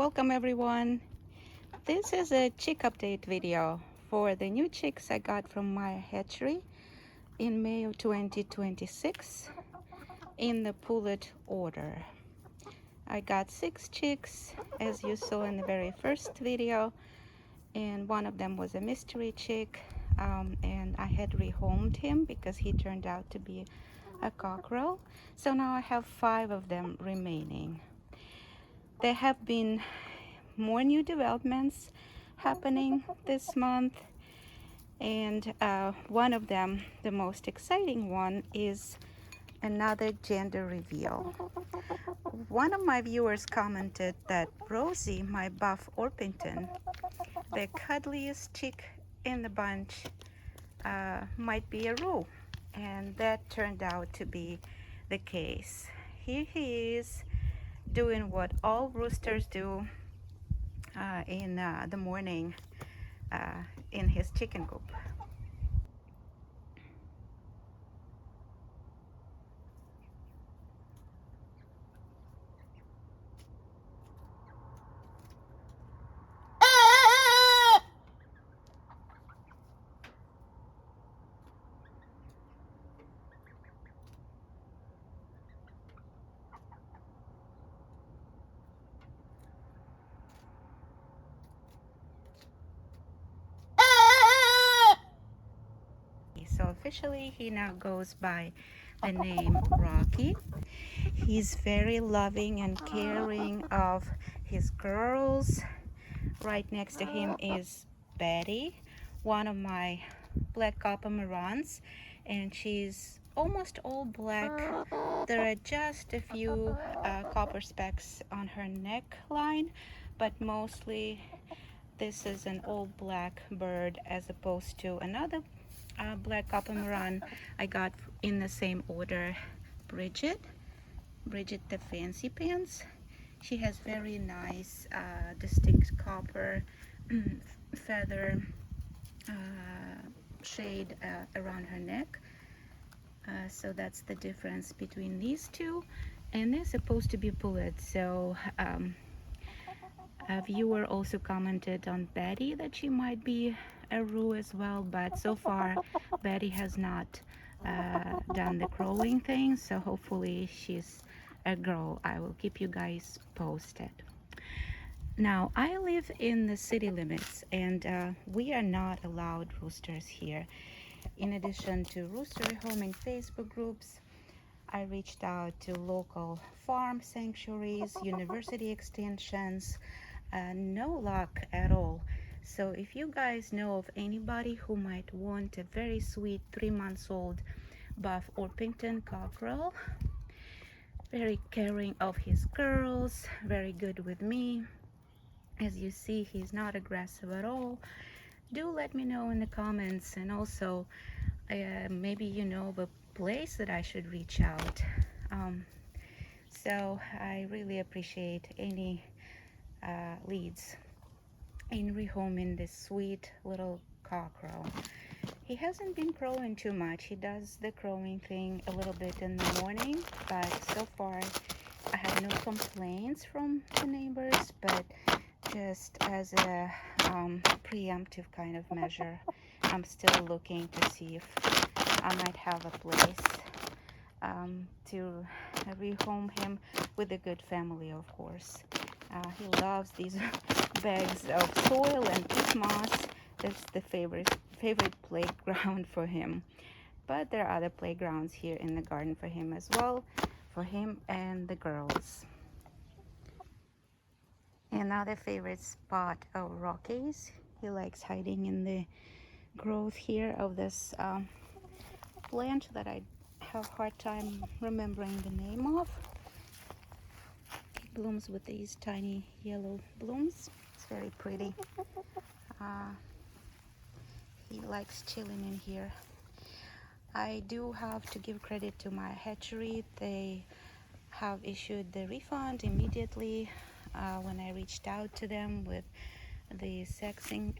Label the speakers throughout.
Speaker 1: welcome everyone. This is a chick update video for the new chicks I got from Meyer Hatchery in May of 2026 in the pullet order. I got 6 chicks as you saw in the very first video, and one of them was a mystery chick, and I had rehomed him because he turned out to be a cockerel. So now I have 5 of them remaining. There have been more new developments happening this month, and one of them, the most exciting one, is another gender reveal. One of my viewers commented that Rosie, my buff Orpington, the cuddliest chick in the bunch, might be a roux, and that turned out to be the case. Here he is doing what all roosters do in the morning in his chicken coop. So officially he now goes by the name Rocky. He's very loving and caring of his girls. Right next to him is Betty, one of my black Copper Marans, and she's almost all black. There are just a few copper specks on her neckline, but mostly this is an all black bird as opposed to another black Copper Maran I got in the same order, Bridget the Fancy Pants. She has very nice distinct copper feather shade around her neck, so that's the difference between these two, and they're supposed to be pullets. So a viewer also commented on Betty that she might be a roux as well, but so far Betty has not done the crowing thing, so hopefully she's a girl. I will keep you guys posted. Now, I live in the city limits, and we are not allowed roosters here. In addition to rooster rehoming Facebook groups, I reached out to local farm sanctuaries, university extensions, no luck at all. So if you guys know of anybody who might want a very sweet 3-month-old buff Orpington cockerel, very caring of his girls, very good with me, as you see he's not aggressive at all, do let me know in the comments. And also maybe you know of a place that I should reach out. So I really appreciate any leads in rehoming this sweet little cockerel. He hasn't been crowing too much. He does the crowing thing a little bit in the morning, but so far I had no complaints from the neighbors. But just as a preemptive kind of measure, I'm still looking to see if I might have a place to rehome him with a good family, of course. He loves these bags of soil and peat moss. That's the favorite playground for him. But there are other playgrounds here in the garden for him as well, for him and the girls. Another favorite spot of Rocky's. He likes hiding in the growth here of this plant that I have a hard time remembering the name of. It blooms with these tiny yellow blooms. It's very pretty. He likes chilling in here. I do have to give credit to my hatchery. They have issued the refund immediately when I reached out to them with the sexing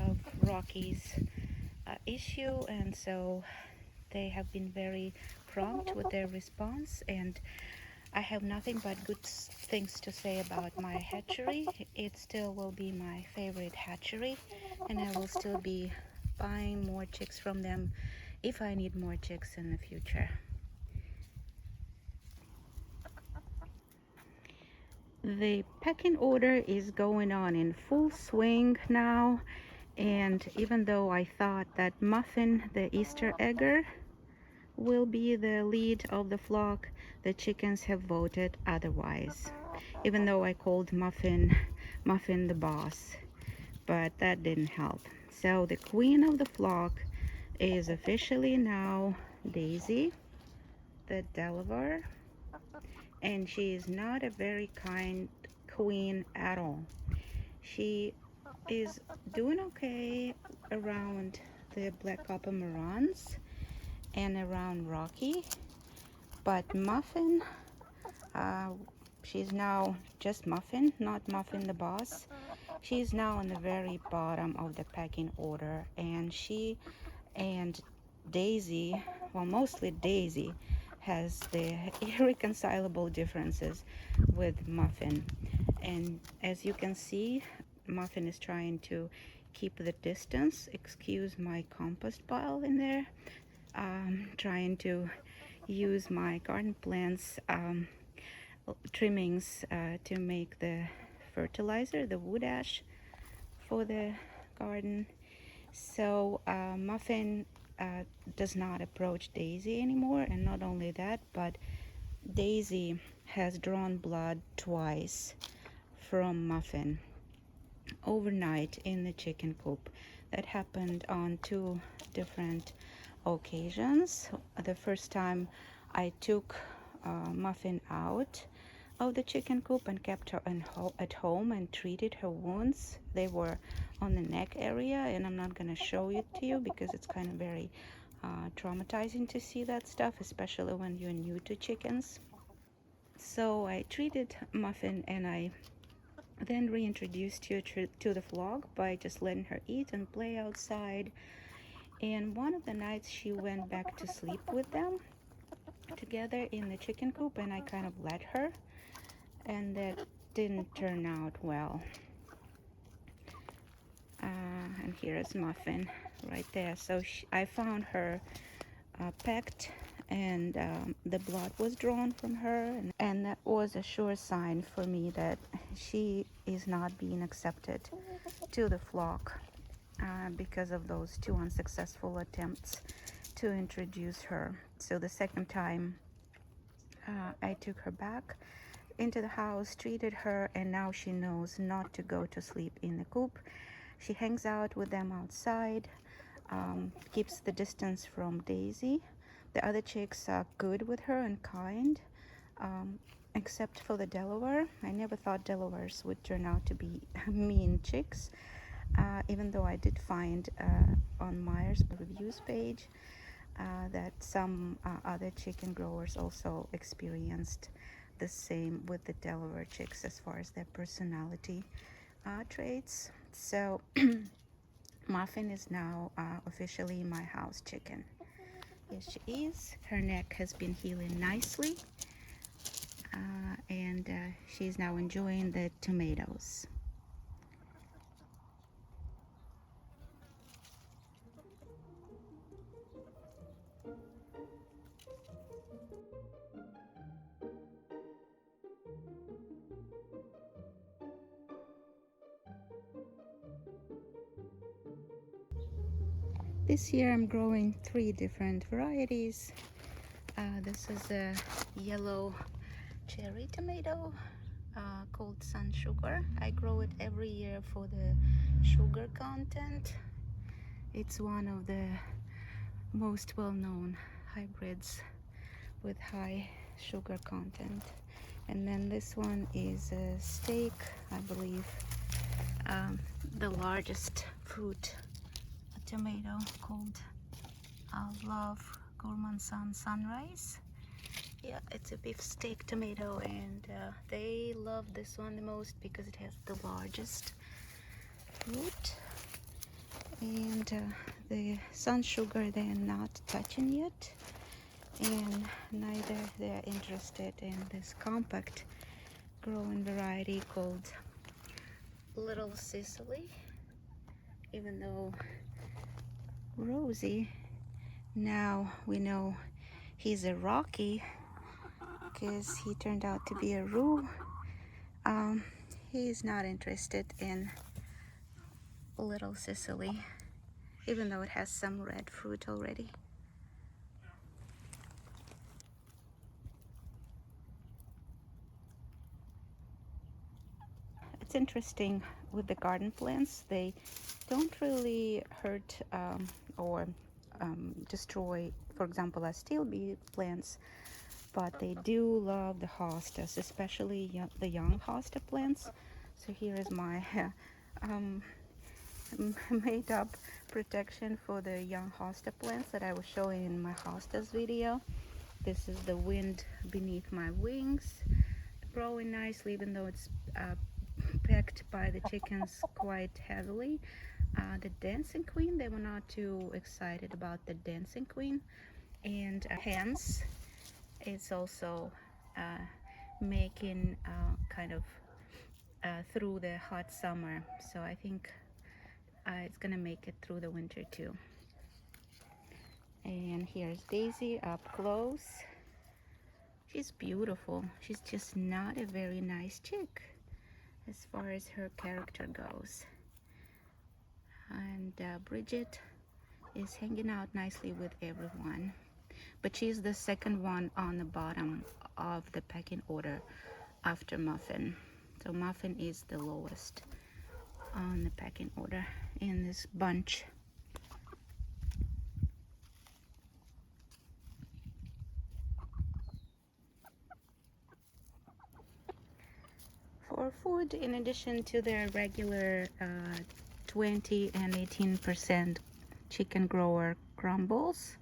Speaker 1: of Rocky's issue, and so they have been very prompt with their response, and I have nothing but good things to say about Meyer Hatchery. It still will be my favorite hatchery, and I will still be buying more chicks from them if I need more chicks in the future. The pecking order is going on in full swing now, and even though I thought that Muffin, the Easter egger, will be the lead of the flock, the chickens have voted otherwise. Even though I called Muffin the boss, but that didn't help. So the queen of the flock is officially now Daisy, the Delaware, and she is not a very kind queen at all. She is doing okay around the black Copper Marans and around Rocky, but Muffin, uh, she's now just Muffin, not Muffin the boss. She's now on the very bottom of the pecking order, and she and Daisy, well, mostly Daisy, has the irreconcilable differences with Muffin. And as you can see, Muffin is trying to keep the distance. Excuse my compost pile in there. Trying to use my garden plants trimmings to make the fertilizer, the wood ash for the garden. So Muffin does not approach Daisy anymore, and not only that, but Daisy has drawn blood twice from Muffin overnight in the chicken coop. That happened on two different occasions. The first time I took Muffin out of the chicken coop and kept her at home and treated her wounds. They were on the neck area, and I'm not going to show it to you because it's kind of very traumatizing to see that stuff, especially when you're new to chickens. So I treated Muffin, and I then reintroduced her to the flock by just letting her eat and play outside. And one of the nights she went back to sleep with them together in the chicken coop, and I kind of let her, and that didn't turn out well. And here is Muffin right there. So I found her pecked, and the blood was drawn from her, and that was a sure sign for me that she is not being accepted to the flock because of those two unsuccessful attempts to introduce her. So the second time I took her back into the house, treated her, and now she knows not to go to sleep in the coop. She hangs out with them outside, keeps the distance from Daisy. The other chicks are good with her and kind, except for the Delaware. I never thought Delawares would turn out to be mean chicks, even though I did find on Meyer's reviews page that some other chicken growers also experienced the same with the Delaware chicks as far as their personality traits. So Muffin is now officially my house chicken. Here she is. Her neck has been healing nicely, and she's now enjoying the tomatoes. This year I'm growing 3 different varieties. This is a yellow cherry tomato called Sun Sugar. I grow it every year for the sugar content. It's one of the most well-known hybrids with high sugar content. And then this one is a steak, I believe, the largest fruit tomato called Love Gourmand Sunrise. Yeah, it's a beef steak tomato, and they love this one the most because it has the largest fruit. And the Sun Sugar they're not touching yet and neither they're interested in this compact growing variety called Little Sicily, even though Rosie, now we know he's a Rocky because he turned out to be a Roo. He's not interested in Little Sicily, even though it has some red fruit already. It's interesting with the garden plants, they don't really hurt or destroy, for example, as steel bee plants, but they do love the hostas, especially the young hosta plants. So here is my made up protection for the young hosta plants that I was showing in my hostas video. This is the wind beneath my wings, growing nicely, even though it's pecked by the chickens quite heavily. The dancing queen, they were not too excited about the dancing queen, and hence it's also making kind of through the hot summer. So I think it's gonna make it through the winter too. And here's Daisy up close. She's beautiful. She's just not a very nice chick as far as her character goes. And Bridget is hanging out nicely with everyone, but she's the second one on the bottom of the pecking order after Muffin. So Muffin is the lowest on the pecking order in this bunch. For food, in addition to their regular 20 and 18% chicken grower crumbles,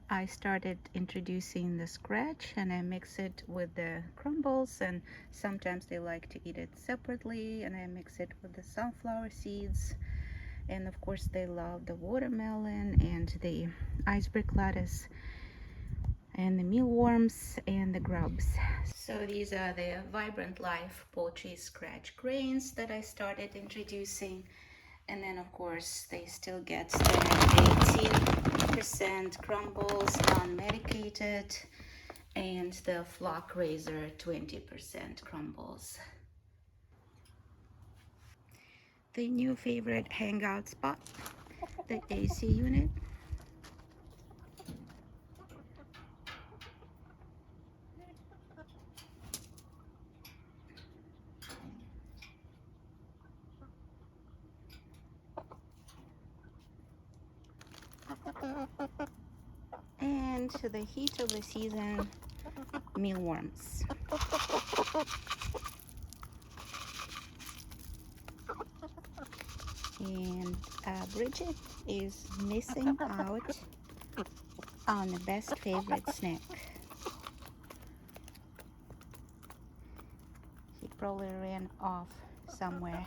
Speaker 1: I started introducing the scratch, and I mix it with the crumbles, and sometimes they like to eat it separately, and I mix it with the sunflower seeds. And of course they love the watermelon and the iceberg lettuce and the mealworms and the grubs. So these are the Vibrant Life poultry scratch grains that I started introducing. And then of course they still get the 18% crumbles, non-medicated, and the flock raiser 20% crumbles. The new favorite hangout spot, the AC unit. And the heat of the season, mealworms. And Bridget is missing out on the best favorite snack. He probably ran off somewhere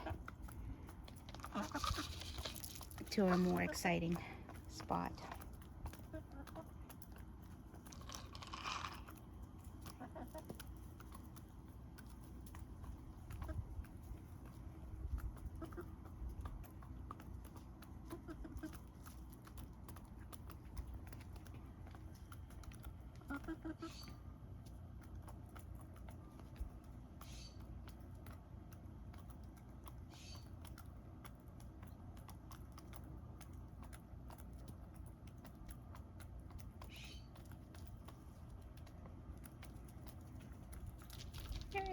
Speaker 1: to a more exciting spot.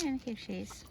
Speaker 1: And here she is.